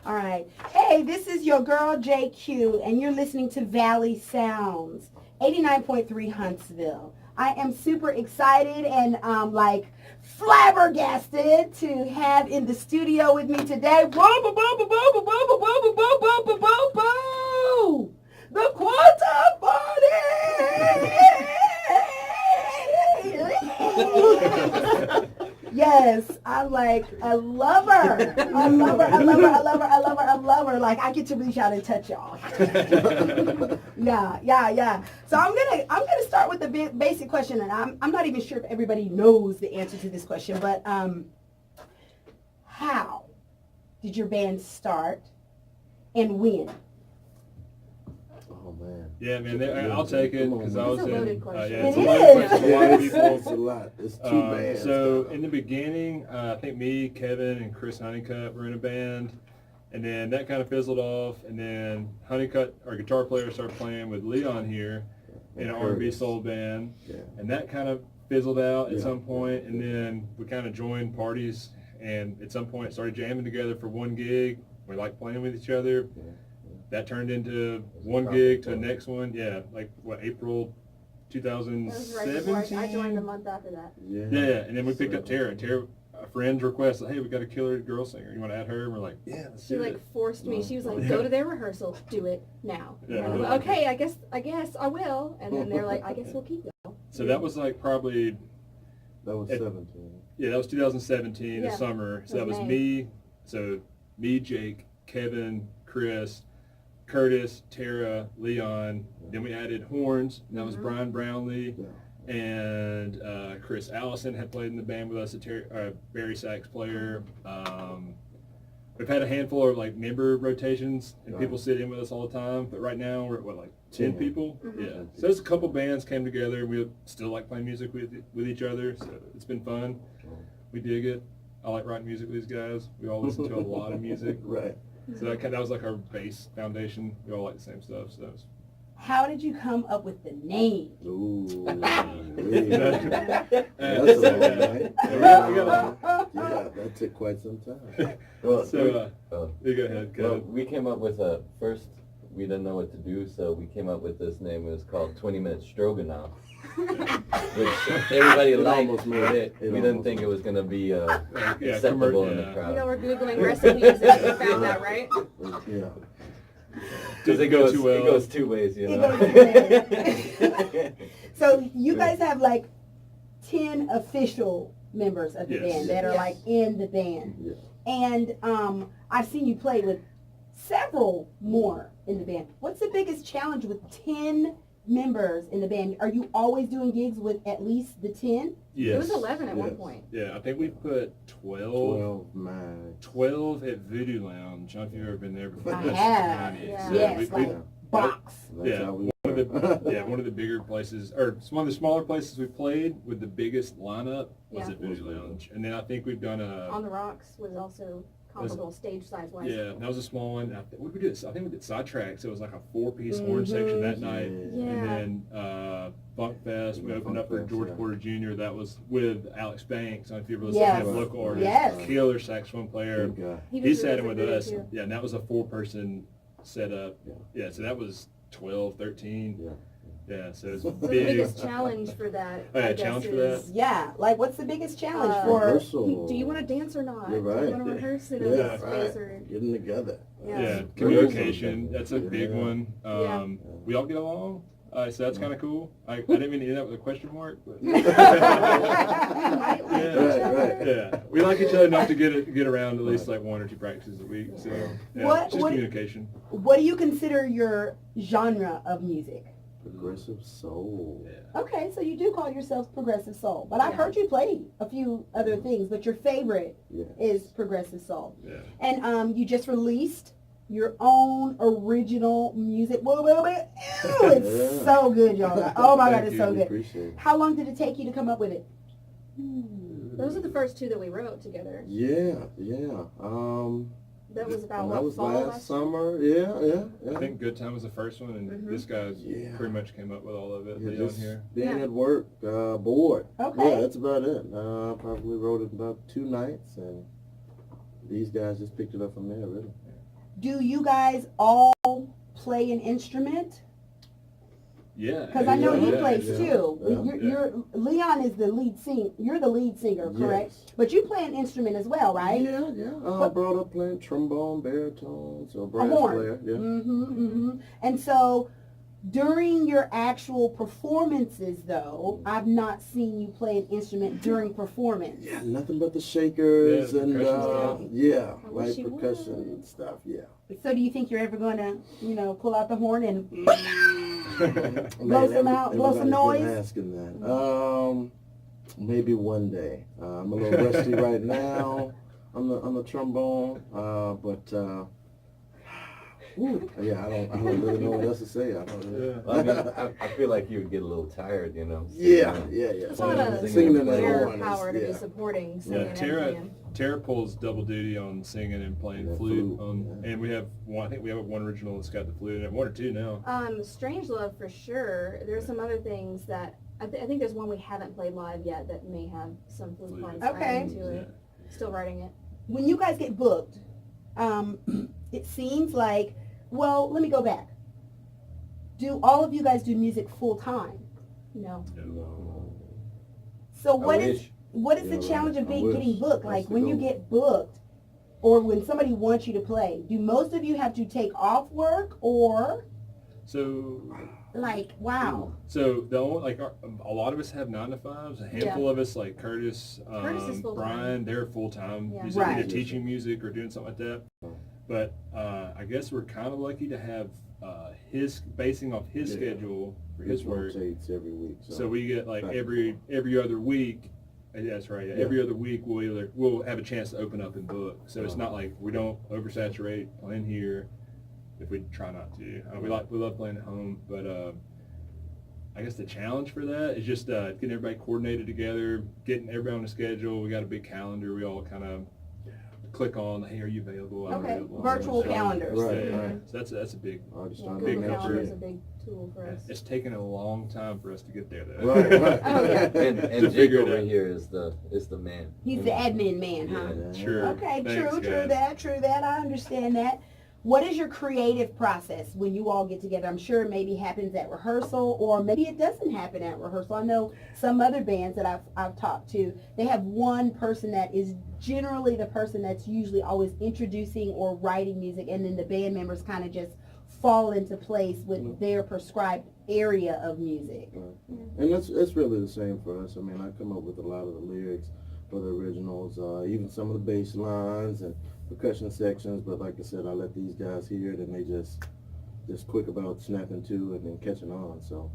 All right. Hey, this is your girl JQue, and you're listening to Valley Sounds, 89.3 Huntsville. I am super excited and flabbergasted to have in the studio with me today. The Quantaphonics! Yes, I love her. I love her. I love her. I love her. I love her. I love her. Like, I get to reach out and touch y'all. Yeah. So I'm gonna start with the basic question, and I'm not even sure if everybody knows the answer to this question, but how did your band start, and when? Oh man. Yeah, man. I'll take it because I was in. It it's a loaded question. A lot of people. It's a lot. It's two bands. So in the beginning, I think me, Kevin, and Chris Honeycutt were in a band, and then that kind of fizzled off. And then Honeycutt, our guitar player, started playing with Leon here in an R&B soul band, and that kind of fizzled out at some point. And then we kind of joined parties, and at some point started jamming together for one gig. We liked playing with each other. That turned into one gig to the next one. Yeah, April 2017? That was right before I joined a month after that. Yeah, and then we picked up Tara. Tara, a friend's request, hey, we got a killer girl singer. You want to add her? And we're like, yeah, let's do it. She forced me. She was like, go to their rehearsal, do it now. Yeah, and I was like, okay, I guess I will. And then they're like, I guess we'll keep going. So that was probably... That was 17. Yeah, that was 2017, the summer. So that was me, Jake, Kevin, Chris, Curtis, Tara, Leon. Then we added horns, and that was Brian Brownlee. And Chris Allison had played in the band with us, a Barry sax player. We've had a handful of member rotations, and people sit in with us all the time. But right now we're at 10 people. Yeah. So there's a couple bands came together, and we still like playing music with each other. So it's been fun. We dig it. I like writing music with these guys. We all listen to a lot of music. Right. So that was our base foundation. We all like the same stuff. So. How did you come up with the name? Ooh. That's a long night. Yeah, that took quite some time. Well, you go ahead. Well, we came up with first, we didn't know what to do, so we came up with this name. It was called 20 Minute Stroganoff, which everybody liked. We didn't think it was going to be acceptable in the crowd. We're Googling recipes and we found that, right? Yeah. Because it goes two ways, you know. So you guys have 10 official members of the band that are in the band. Yeah. And I've seen you play with several more in the band. What's the biggest challenge with 10 members in the band? Are you always doing gigs with at least the 10? Yes. It was 11 at one point. Yeah, I think we put 12 at Voodoo Lounge. I don't know if you've ever been there before. I have. Yes, box. One of the bigger places, or one of the smaller places we played with the biggest lineup was at Voodoo Lounge. And then I think we've done On the Rocks was also comparable stage size wise. Yeah, that was a small one. What did we do? I think we did Sidetracks. It was like a 4-piece horn section that night. Yeah. And then Funk Fest, we opened up for George Porter Jr. That was with Alex Banks. I don't know if you ever listened to him, local artist, killer saxophone player. He sat in with us. Too. Yeah, and that was a 4-person setup. Yeah, so that was 12, 13. Yeah, so it's so big. the biggest challenge for that, I guess, challenge for that? Yeah, what's the biggest challenge for? Rehearsal. Do you want to dance or not? You're right. Do you want to rehearse in this space or? Getting together. Yeah, communication. That's a big one. We all get along. So that's kind of cool. I didn't mean to do that with a question mark. But yeah, we like each other enough to get around at least 1 or 2 practices a week. So just communication. What do you consider your genre of music? Progressive soul. Yeah. Okay, so you do call yourselves progressive soul, but I've heard you play a few other things, but your favorite is progressive soul. Yeah. And you just released your own original music. It's so good, y'all. Oh my God, it's so good. Appreciate it. How long did it take you to come up with it? Those are the first 2 that we wrote together. Yeah. That was about that was fall last summer. Yeah. I think Good Time was the first one, and this guy pretty much came up with all of it. Yeah, Leon here. Being at work, bored. Okay. Yeah, that's about it. Probably wrote it about 2 nights, and these guys just picked it up from there, really. Do you guys all play an instrument? Yeah. Because I know he Yeah, plays yeah, too. yeah. You're Leon is the lead singer. You're the lead singer, correct? Yes. But you play an instrument as well, right? Yeah. I brought up playing trombone, baritone, so brass horn. player. Yeah. And so during your actual performances, though, I've not seen you play an instrument during performance. Yeah, nothing but the shakers Yeah, and percussion I wish you percussion would. and stuff. Yeah. So do you think you're ever going to, pull out the horn and Blow some out, blow some noise? Asking that. Maybe one day. I'm a little rusty right now on the trombone, but yeah, I don't really know what else to say. I don't really. Yeah. I mean, I feel like you would get a little tired, Yeah. It's a lot of Singing in that air horn is- power to be yeah. supporting singing and Tara playing. Tara pulls double duty on singing and playing Yeah, flute. flute, yeah. And we have one. I think we have one original that's got the flute. And one or two now. Strange Love for sure. There's some other things that I think there's one we haven't played live yet that may have some flute parts Okay. added to it. Still writing it. When you guys get booked, it seems like, well, let me go back. Do all of you guys do music full time? No. No. So I what is wish. the Yeah, challenge right. of I being wish. getting booked? That's Like the when you goal. get booked, or when somebody wants you to play, do most of you have to take off work, or So like wow? So the only a lot of us have 9 to 5s. A handful of us, like Curtis, Curtis is full-time. Brian, they're full time. Yeah. Music, either Right. teaching music or doing something like that. But I guess we're kind of lucky to have his basing off his Yeah. schedule for his It work. rotates every week. So we get like Back and every other week. That's right. Yeah. Yeah. Every other week we'll have a chance to open up and book. So it's Right. not like we don't oversaturate playing here. If we try not to, we love playing at home, but I guess the challenge for that is just getting everybody coordinated together, getting everybody on the schedule. We got a big calendar. We all kind of click on, hey, are you available? I'm Okay, available. virtual So- calendars. Right, Yeah. right. So that's a big. I just Yeah, started Big Google next Calendar number. is year. a big tool for us. It's taken a long time for us to get there, though. Right, right. Oh, yeah. And To Jake figure it over out. here is the man. He's the admin man, huh? Yeah. Sure. Okay, Thanks, true guys. that. I understand that. What is your creative process when you all get together? I'm sure it maybe happens at rehearsal, or maybe it doesn't happen at rehearsal. I know some other bands that I've talked to, they have one person that is generally the person that's usually always introducing or writing music, and then the band members kind of just fall into place with their prescribed area of music. And that's really the same for us. I mean, I come up with a lot of the lyrics for the originals, even some of the bass lines and percussion sections, but like I said, I let these guys hear it, and they just quick about snapping to and then catching on. So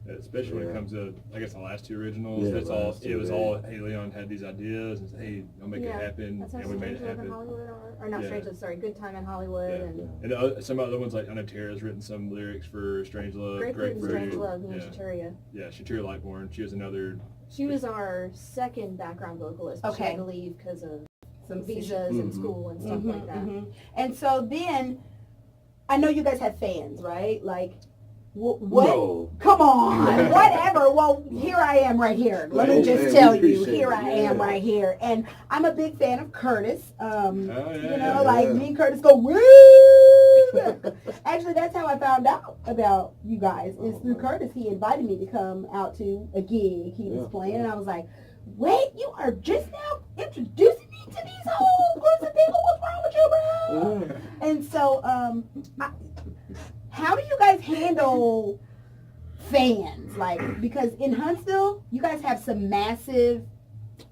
Especially when it Yeah. comes to, I guess, the last 2 originals. Yeah, that's the all. last It two, was yeah. all. Hey, Leon had these ideas, and said, hey, I'll make Yeah, it happen, That's how and we made Strange it Love in happen. Hollywood or not Yeah. Strange Love, sorry, Good Time in Hollywood Yeah. and And some other ones, like I know Tara's written some lyrics for Strange Love. Grapefruit and Strange Love, me and Yeah, Shaturia. yeah, Shatira Lightborn. She has another. She was our second background vocalist. But She Okay. had to leave because of Some visas and Mhm. school and stuff like that. And so then, I know you guys have fans, right? Like, what? No. Come on, whatever. Well, here I am right here. Let me Oh, just man, tell we you, appreciate here it. I am Yeah. right here. And I'm a big fan of Curtis. Oh, You yeah, know, yeah. like me and Curtis go, woo! Actually, that's how I found out about you guys, is through Curtis. He invited me to come out to a gig he was Yeah. playing, and I was like, wait, you are just now introducing me to these whole groups of people? What's wrong with you, bro? Yeah. And so, how do you guys handle fans? Like, because in Huntsville, you guys have some massive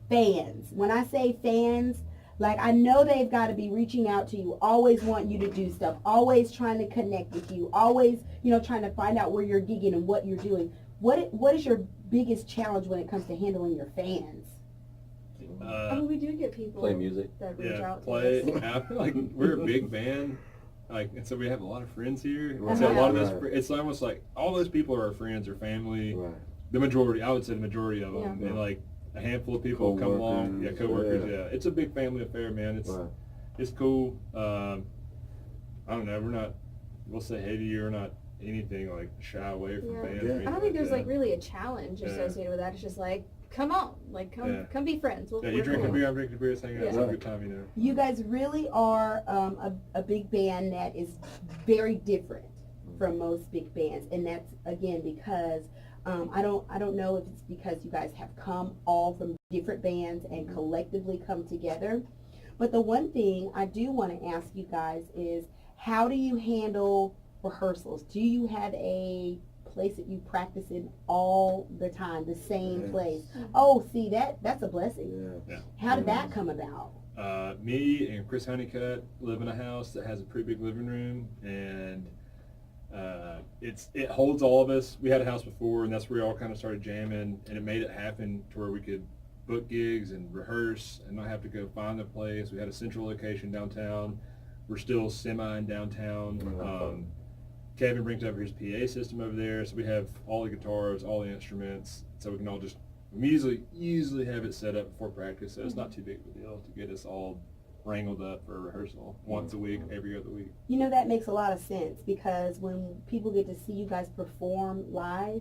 fans. When I say fans, like, I know they've got to be reaching out to you, always wanting you to do stuff, always trying to connect with you, always, trying to find out where you're gigging and what you're doing. What is your biggest challenge when it comes to handling your fans? I mean, we do get people Play music. that reach Yeah, out play. to us. I feel like we're a big band, and so we have a lot of friends here. Right. So a lot of those, Right. it's almost like all those people are our friends or family. Right. The majority, I would say, the majority of them, Yeah. and like a handful of people come along. Yeah, Co-workers, coworkers. yeah. Yeah, it's a big family affair, man. It's cool. I don't know. We'll say hey to you. We're not anything like shy away from Yeah. fans. Yeah. or I anything don't think there's that. like really a challenge Yeah. associated with that. It's just like come on, like come be friends. Yeah, you drink a beer, I'm drinking a beer, it's hanging out, it's a good time, you know. You guys really are a big band that is very different from most big bands, and that's again because I don't know if it's because you guys have come all from different bands and collectively come together, but the one thing I do want to ask you guys is, how do you handle rehearsals? Do you have a place that you practice in all the time, the same place? Oh, see, that's a blessing. Yeah. How did that come about? Me and Chris Honeycutt live in a house that has a pretty big living room, and it holds all of us. We had a house before, and that's where we all kind of started jamming, and it made it happen to where we could book gigs and rehearse and not have to go find a place. We had a central location downtown. We're still semi in downtown. Kevin brings over his PA system over there, so we have all the guitars, all the instruments, so we can all just easily have it set up before practice, so it's not too big of a deal to get us all wrangled up for a rehearsal once a week, every other week. You know, that makes a lot of sense, because when people get to see you guys perform live,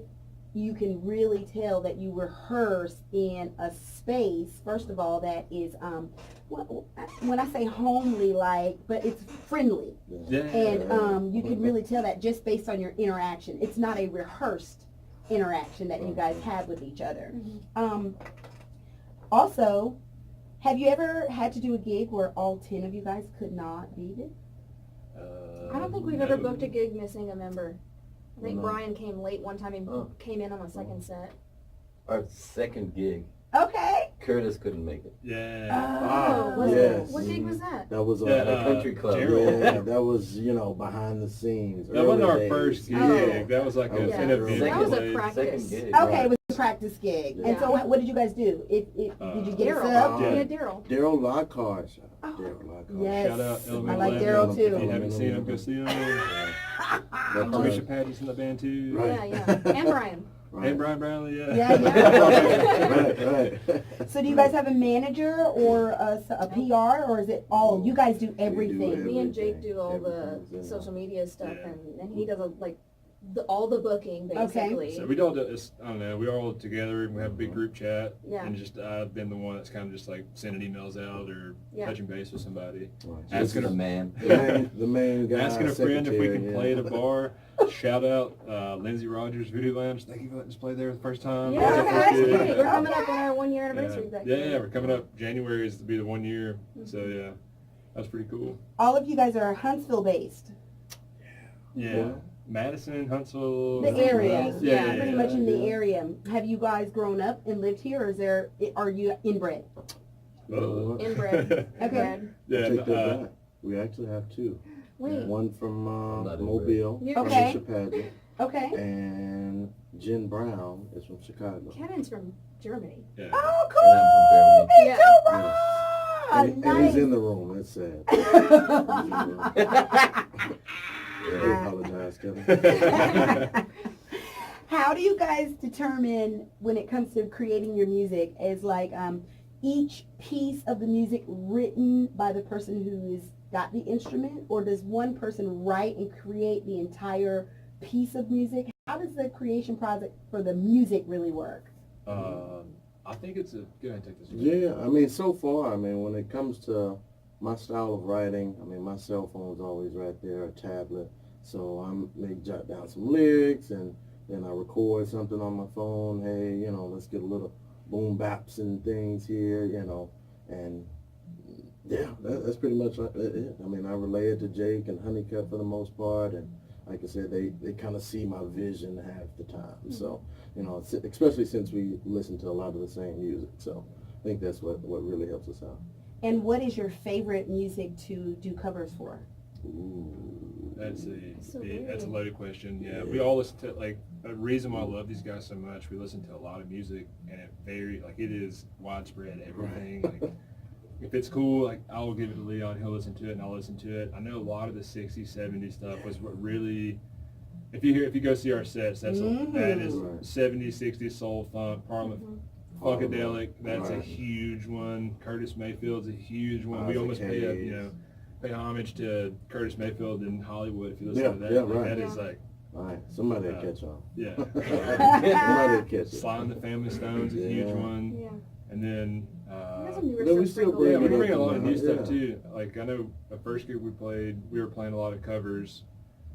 you can really tell that you rehearse in a space, first of all, that is, when I say homely, like, but it's friendly. Yeah. And you can really tell that just based on your interaction. It's not a rehearsed interaction that you guys have with each other. Also, have you ever had to do a gig where all 10 of you guys could not be there? I don't think we've ever booked a gig missing a member. I think Brian came late one time and came in on the second set. Our second gig, Okay. Curtis couldn't make it. Yeah. What gig was that? That was At a country club. Gerald. Yeah, that was, behind the scenes. That wasn't early our days. first gig. Oh. That was like That was an the event. That was a place. practice. Second gig. Okay, it was a practice gig. And so what did you guys do? Did you get a Daryl. sub? Yeah. Yeah, Daryl. Daryl Lockhart. Oh. Daryl Lockhart. Yes. Shout out I Elemental like Lab. Daryl If you too. haven't seen him, go see him. But, Alicia Patty's in the band too. Right. Yeah. And Brian. right. And Brian Brownlee, yeah. Yeah. right. So do you guys have a manager or a PR, or is it all, you guys do everything? Me and Jake do all the Everything's in social media stuff, Yeah. and he does all the booking basically. So we all do this, I don't know, we all together and we have a big group chat. Yeah. And just I've been the one that's kind of just like sending emails out or touching base with somebody. Right. This Asking is a a man. The main guy. Asking a friend if we can secretary, play at yeah. a bar. Shout out Lindsay Rogers Voodoo Lounge. Thank you for letting us play there the first time. Yeah, That was our okay. first gig. We're coming up on our 1 year anniversary. Yeah. back Yeah, there. yeah, we're coming up. January is to be the 1 year. So yeah, that's pretty cool. All of you guys are Huntsville based. Yeah. Madison, Huntsville. The area. Yeah, Pretty much in the area. Have you guys grown up and lived here, or are you inbred? Oh. Inbred. Okay. Yeah. Take that back. We actually have two. Wait. One from Not Mobile, You're- Okay. Alicia Paget, Okay. and Jen Brown is from Chicago. Kevin's from Germany. Yeah. Oh, And cool. Me Yeah. too, Ron. And he's in the room. It's sad. I apologize, Kevin. How do you guys determine when it comes to creating your music? Is like each piece of the music written by the person who's got the instrument, or does one person write and create the entire piece of music? How does the creation project for the music really work? I think it's a go ahead and take this one. Yeah, I mean, so far, I mean, when it comes to my style of writing, I mean, my cell phone's always right there, a tablet, so I may jot down some lyrics, and then I record something on my phone. Hey, let's get a little boom baps and things here, and yeah, that's pretty much it. I mean, I relay it to Jake and Honeycutt for the most part, and like I said, they kind of see my vision half the time. So, especially since we listen to a lot of the same music. So I think that's what really helps us out. And what is your favorite music to do covers for? Ooh. That's So that's a weird. loaded question. Yeah, we all listen to a reason why I love these guys so much. We listen to a lot of music, and it is widespread. Everything. Like, if it's cool, I'll give it to Leon. He'll listen to it, and I'll listen to it. I know a lot of the '60s, '70s stuff was what really. If you go see our sets, that is Right. '70s, '60s soul, funk, Parliament. Funkadelic, that's a Right. huge one. Curtis Mayfield's a huge one. We Isaac almost Hayes. pay homage to Curtis Mayfield in Hollywood if you listen Yeah, to that. yeah, Like, right. that is like All right, somebody will catch on. Yeah. Somebody will catch it. Slide on the Family Stone's a huge one. Yeah. And then, There's some newer then we stuff still sprinkled yeah, in we there. bring a lot of new Yeah. stuff too. Like I know the first gig we played, we were playing a lot of covers,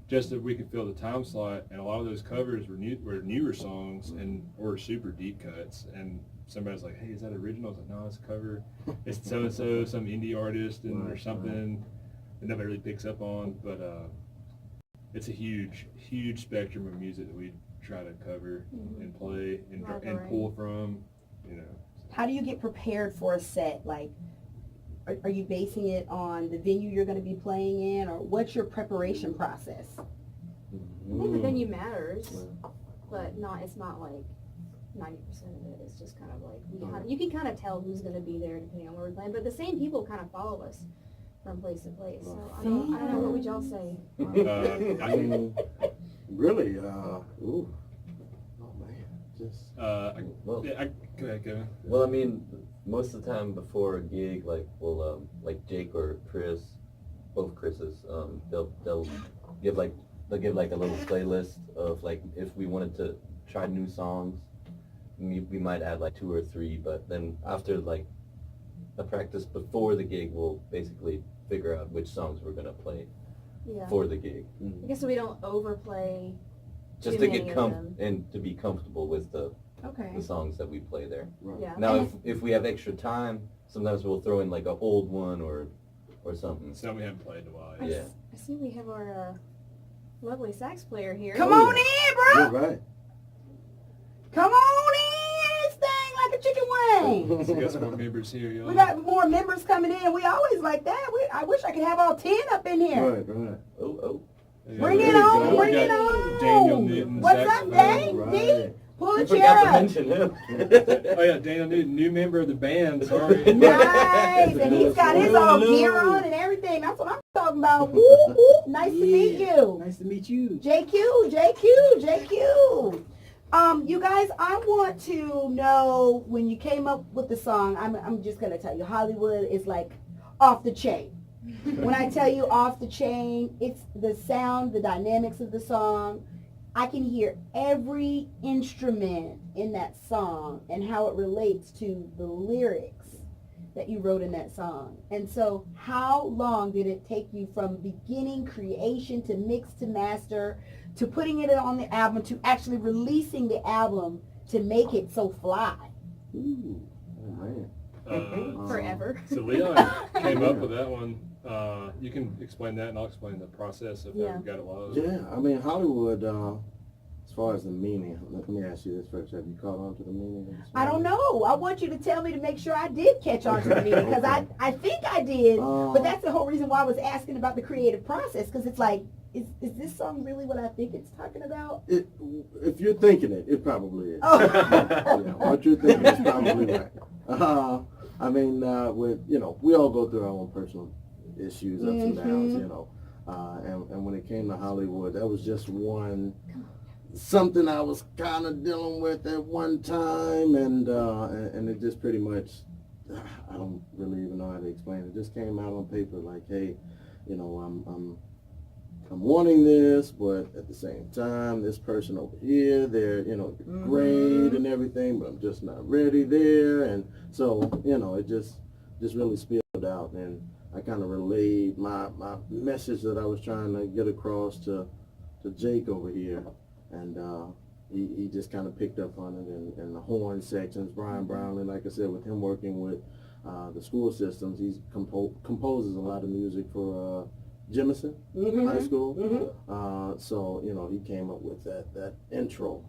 just that we could fill the time slot, and a lot of those covers were newer songs and or super deep cuts. And somebody's like, "Hey, is that original?" I was like, "No, it's a cover. It's so and so, some indie artist, and or something that nobody really picks up on." But it's a huge spectrum of music that we try to cover and play and pull from. You know. How do you get prepared for a set? Like, are you basing it on the venue you're going to be playing in, or what's your preparation process? I think the venue matters, but it's not like 90% of it. It's just kind of like, you can kind of tell who's going to be there depending on where we're playing, but the same people kind of follow us from place to place. So I don't know, what would y'all say? I mean, really, ooh, oh man, just. Well, Go ahead, Kevin. well, I mean, most of the time before a gig, like we'll like Jake or Chris, both Chris's, they'll give like a little playlist of like if we wanted to try new songs, we might add like 2 or 3, but then after like a practice before the gig, we'll basically figure out which songs we're gonna play for the gig. I guess so we don't overplay Just too to get many of them. and to be comfortable with the songs that we play there. Right. Yeah. Now, if we have extra time, sometimes we'll throw in like an old one or something. Some we haven't played in a while. Yeah. I see we have our lovely sax player here. Come on in, bro. You're right. Come on in. This thing like a chicken wing. So we got some more members here, y'all. We got more members coming in. We always like that. I wish I could have all 10 up in here. Right. Oh. Bring There it you on. go. Bring We it got on. Daniel Newton, What's up, saxophone. Dave? Right. D? Pull I a chair forgot to up. mention him. Oh yeah, Daniel Newton, new member of the band. Sorry. Nice. And he's got his all gear on and everything. That's what I'm talking about. Whoop, whoop. Nice to meet you. Nice to meet you. JQue. You guys, I want to know when you came up with the song. I'm just gonna tell you, Hollywood is like off the chain. When I tell you off the chain, it's the sound, the dynamics of the song. I can hear every instrument in that song and how it relates to the lyrics that you wrote in that song. And so how long did it take you from beginning creation to mix to master to putting it on the album to actually releasing the album to make it so fly? Ooh, oh man. Forever. So Leon came up with that one. You can explain that, and I'll explain the process of how we got it low. Yeah, I mean Hollywood. As far as the meaning, let me ask you this first: have you caught on to the meaning? Of the song? I don't know. I want you to tell me to make sure I did catch on to the meaning, because I think I did, but that's the whole reason why I was asking about the creative process, because it's like, is this song really what I think it's talking about? If you're thinking it, it probably is. Oh. Yeah, what you're thinking is probably right. I mean, we all go through our own personal issues, ups and downs, and when it came to Hollywood, that was just something I was kind of dealing with at one time, and it just pretty much, I don't really even know how to explain it. It just came out on paper like, hey, I'm wanting this, but at the same time, this person over here, they're, great and everything, but I'm just not ready there. And so, it just really spilled out. And I kind of relayed my message that I was trying to get across to Jake over here. And he just kind of picked up on it. And the horn sections, Brian Brownlee, like I said, with him working with the school systems, he composes a lot of music for Jemison High School. So, he came up with that intro.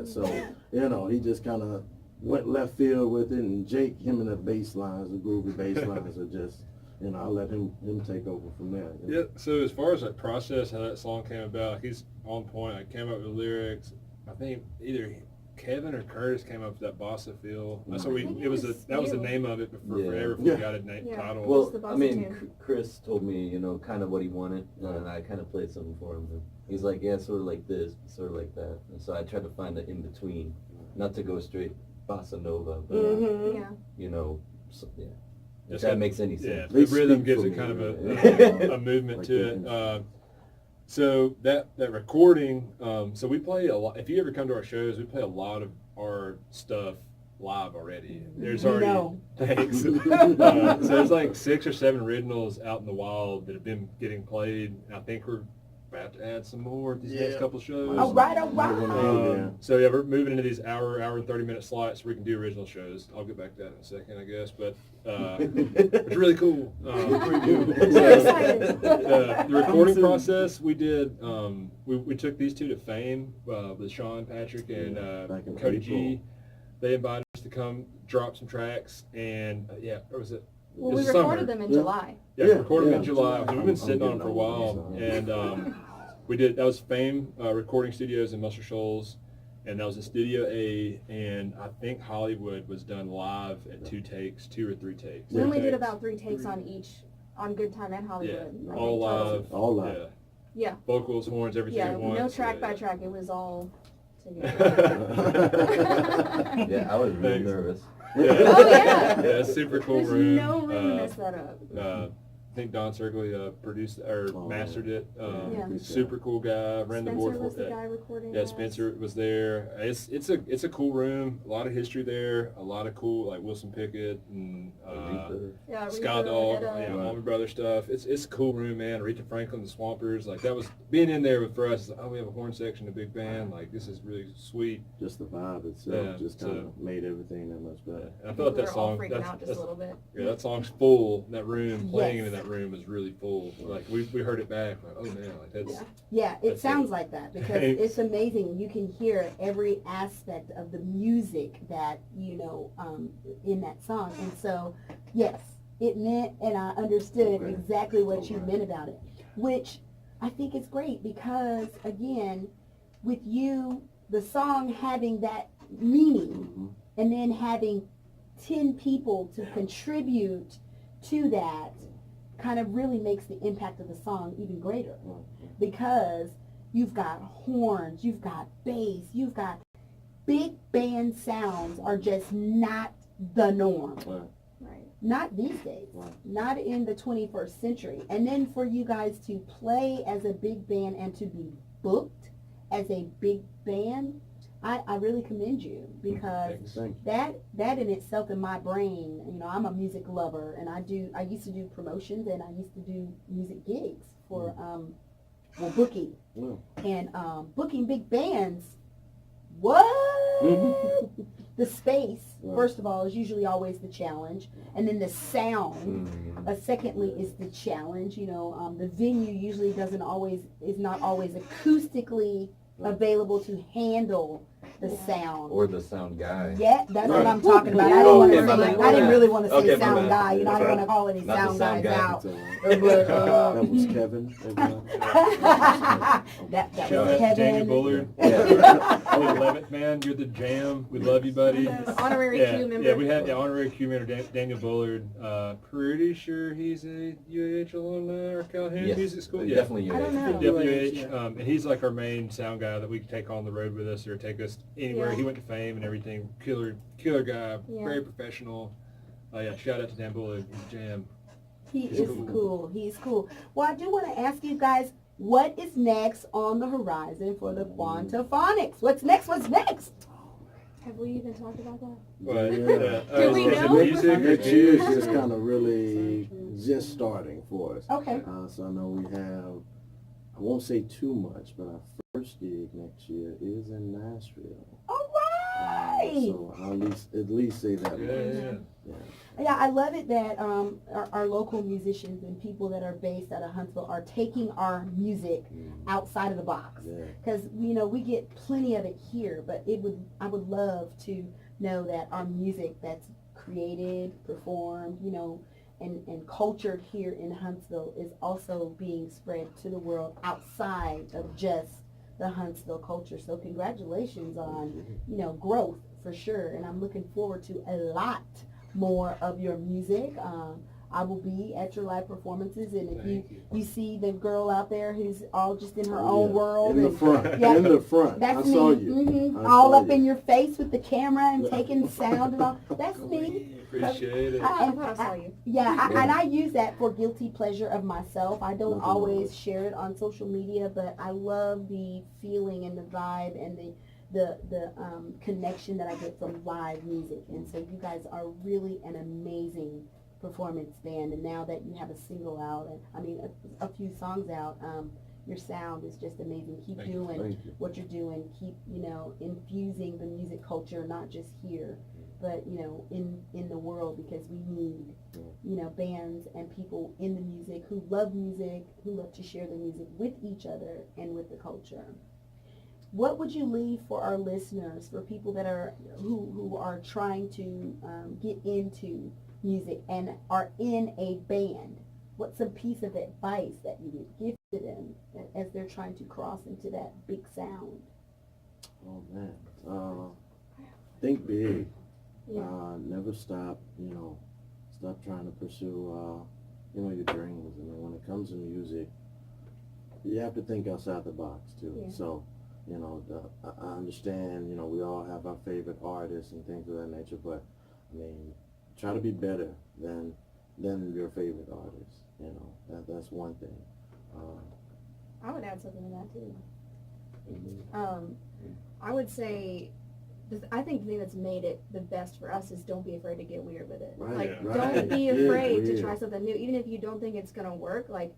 So, he just kind of went left field with it, and Jake, him and the bass lines, the groovy bass lines are just, I'll let him take over from there. Yeah, so as far as that process, how that song came about, he's on point. I came up with the lyrics. I think either Kevin or Curtis came up with that bossa feel. That's what that was the name of it forever before we got a title. Well, I mean, Chris told me, kind of what he wanted, and I kind of played something for him. And he's like, yeah, sort of like this, sort of like that. And so I tried to find the in between, not to go straight bossa nova, but if that makes any sense. Yeah, the rhythm gives it kind of a movement to it. So that recording, so we play a lot. If you ever come to our shows, we play a lot of our stuff live already. There's already thanks. So there's like 6 or 7 originals out in the wild that have been getting played. And I think we're about to add some more at these next couple shows. All right. So yeah, we're moving into these hour and 30-minute slots where we can do original shows. I'll get back to that in a second, I guess. But it's really cool. The recording process we did. We took these two to Fame with Sean, Patrick, and Cody G. They invited us to come drop some tracks, and or was it? Well, we recorded them in July. Yeah, we recorded them in July. We've been sitting on them for a while, and we did. That was Fame Recording Studios in Muscle Shoals, and that was in Studio A. And I think Hollywood was done live at 2 or 3 takes. We only did about 3 takes on Good Time and Hollywood. Yeah, all live. All live. Yeah. Vocals, horns, everything Yeah, at once. no track by track. It was all together. Yeah, I was really nervous. Yeah. Oh, yeah. Yeah, it's a super cool There's room. no room to mess that up. I think Don Sergli produced or mastered it. Yeah. Super cool guy. Ran the board Spencer was for the guy recording. Yeah, us. Spencer was there. It's a cool room. A lot of history there. A lot of cool like Wilson Pickett and Yeah, Sky Rita, Dog, Etta. Allman Brothers stuff. It's a cool room, man. Aretha Franklin, the Swampers, like that was being in there for us. Like, we have a horn section, a big band. Like this is really sweet. Just the vibe itself just kind of made everything that much better. And I felt We that were all song. freaking out just a little bit. Yeah, that song's full. That room, playing Yes. in that room is really full. Like we heard it back. Like, oh man, like that's. Yeah, it That's sounds it. like that because it's amazing. You can hear every aspect of the music that, in that song. And so, yes, it meant, and I understood exactly what you meant about it, which I think is great because, again, with you, the song having that meaning and then having 10 people to contribute to that kind of really makes the impact of the song even greater because you've got horns, you've got bass, you've got big band sounds are just not the norm. Right. Not these days. Not in the 21st century. And then for you guys to play as a big band and to be booked as a big band, I really commend you because that in itself in my brain, I'm a music lover and I used to do promotions and I used to do music gigs for booking. And booking big bands, what? The space, first of all, is usually always the challenge. And then the sound, secondly, is the challenge. The venue usually is not always acoustically available to handle the sound. Or the sound guy. Yeah, that's what I'm talking about. I didn't really want to say sound guy. I didn't want to call any sound guys out. That was Kevin. that was Daniel Kevin. Bullard. You're the 11th man. You're the jam. We love you, buddy. Honorary Q member. Yeah, we had the honorary Q member, Daniel Bullard. Pretty sure he's a UAH alumni or Calhoun Music School. Yeah, Definitely UAH. I don't know. UAH. And he's like our main sound guy that we can take on the road with us or take us anywhere. Yeah. He went to Fame and everything. Killer guy. Very professional. Shout out to Dan Bullard. He's jam. He is cool. He's cool. Well, I do want to ask you guys, what is next on the horizon for the Quantaphonics? What's next? Have we even talked about that? But, Do we know? Next year is just kind of really just starting for us. Okay. So I know we have, I won't say too much, but our first gig next year is in Nashville. All right. So I'll at least say that much. Yeah, I love it that our local musicians and people that are based out of Huntsville are taking our music outside of the box. Because we get plenty of it here, but I would love to know that our music that's created, performed, and cultured here in Huntsville is also being spread to the world outside of just the Huntsville culture. So congratulations on growth for sure, and I'm looking forward to a lot more of your music. I will be at your live performances, and if Thank you see the girl out there who's all just in her own world, in the and front, yeah, in the front. that's I me. saw you. Mhm. I All saw up you. in your face with the camera and taking sound and all. That's me. Appreciate it. I thought I saw you. And I use that for guilty pleasure of myself. I don't Nothing wrong with always it. share it on social media, but I love the feeling and the vibe and the connection that I get from live music. And so you guys are really an amazing performance band. And now that you have a single out, and I mean a few songs out, your sound is just amazing. Keep Thank you. doing Thank you. what you're doing. Keep, infusing the music culture, not just here, but, in the world, because we need, bands and people in the music, who love to share the music with each other and with the culture. What would you leave for our listeners, for people that are, who are trying to get into music and are in a band? What's some piece of advice that you would give to them as they're trying to cross into that big sound? Oh man, think big. Yeah. Never stop. Stop trying to pursue your dreams. I mean, when it comes to music, you have to think outside the box too. Yeah. So, I understand. We all have our favorite artists and things of that nature, but I mean, try to be better than your favorite artist. That's one thing. I would add something to that too. I would say, I think the thing that's made it the best for us is don't be afraid to get weird with it. Right, Like, right. don't be Get afraid to weird. try something new, even if you don't think it's gonna work. Like,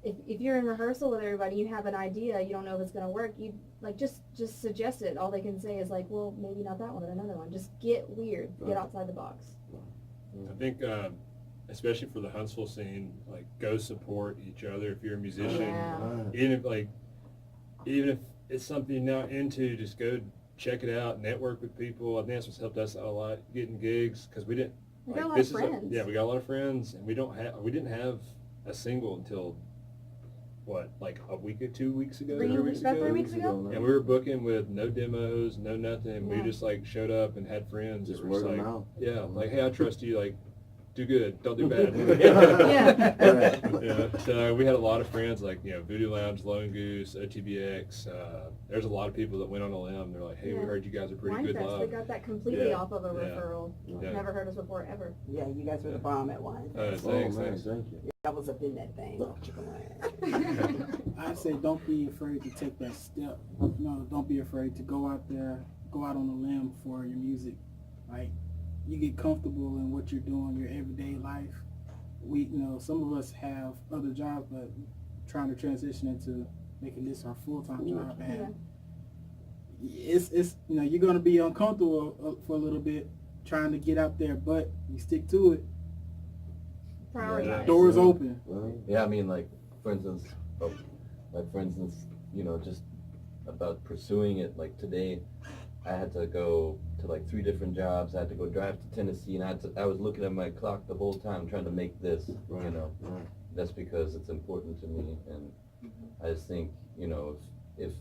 if you're in rehearsal with everybody, you have an idea, you don't know if it's gonna work, you just suggest it. All they can say is like, well, maybe not that one, but another one. Just get weird, Right. get outside the box. I think, especially for the Huntsville scene, like, go support each other if you're a musician. Yeah. Right. Even if it's something you're not into, just go check it out, network with people. I think that's what's helped us out a lot, getting gigs, because we didn't. We got a lot of friends. We got a lot of friends, and we didn't have a single until like a week or 2 weeks ago, 3 weeks About ago. 3 weeks ago? And we were booking with no demos, no nothing. Yeah. We just like showed up and had friends. Just that were word of like, mouth. yeah, like, hey, I trust you. Like, do good, don't do bad. Yeah. So we had a lot of friends, like, Voodoo Lounge, Lone Goose, OTBX. There's a lot of people that went on a limb. They're like, hey, we Yeah. heard you guys are pretty good Winefest, we live. got that completely Yeah. off of a Yeah. referral. Yeah. Never heard us before ever. Yeah, you guys were the bomb at one. Thanks, Oh man, thanks. thank you. I was up in that thing. I say don't be afraid to take that step. Don't be afraid to go out there, go out on a limb for your music. Like, you get comfortable in what you're doing, your everyday life. Some of us have other jobs, but trying to transition into making this our full-time job, and it's you're gonna be uncomfortable for a little bit trying to get out there, but you stick to it. Prioritize. Doors open. Well, Yeah, I mean, like, for instance, just about pursuing it. Like, today, I had to go to like 3 different jobs. I had to go drive to Tennessee, and I was looking at my clock the whole time trying to make this. Right. That's because it's important to me, and I just think, if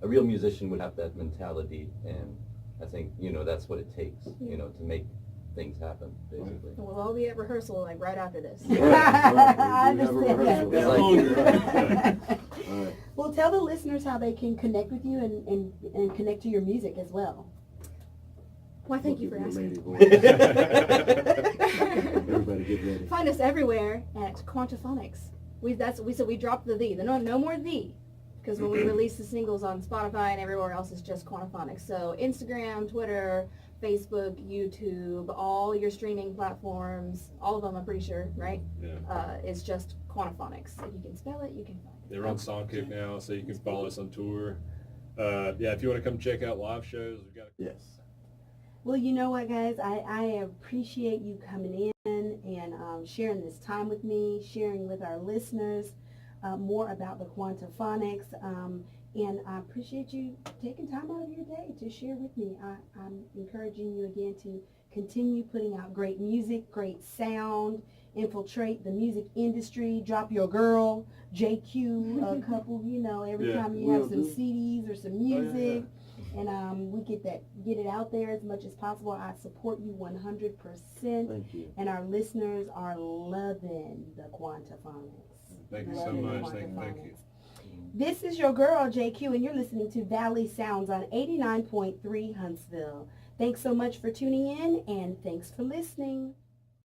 a real musician would have that mentality, and I think, that's what it takes, to make things happen, basically. We'll all be at rehearsal like right after this. I We do have a understand rehearsal. that. All right. Well, tell the listeners how they can connect with you and connect to your music as well. Why, thank you for Your asking. lady voice. Everybody get ready. Find us everywhere at Quantaphonics. We dropped the no more the, because when we release the singles on Spotify and everywhere else, it's just Quantaphonics. So Instagram, Twitter, Facebook, YouTube, all your streaming platforms, all of them, I'm pretty sure, right? Yeah. It's just Quantaphonics. If you can spell it, you can find it. They're on Songkick now, so you can follow us on tour. If you want to come check out live shows, we've got. Yes. Well, you know what, guys? I appreciate you coming in and sharing this time with me, sharing with our listeners more about the Quantaphonics. And I appreciate you taking time out of your day to share with me. I'm encouraging you again to continue putting out great music, great sound, infiltrate the music industry. Drop your girl, JQue, a couple, you know, every Yeah. time you have Will some do. CDs or some Oh, yeah, music. And we get it out there as much as possible. I support you 100%. Thank you. And our listeners are loving the Quantaphonics. Thank you so Loving the much. Thank you. Quantaphonics. This is your girl, JQue, and you're listening to Valley Sounds on 89.3 Huntsville. Thanks so much for tuning in, and thanks for listening.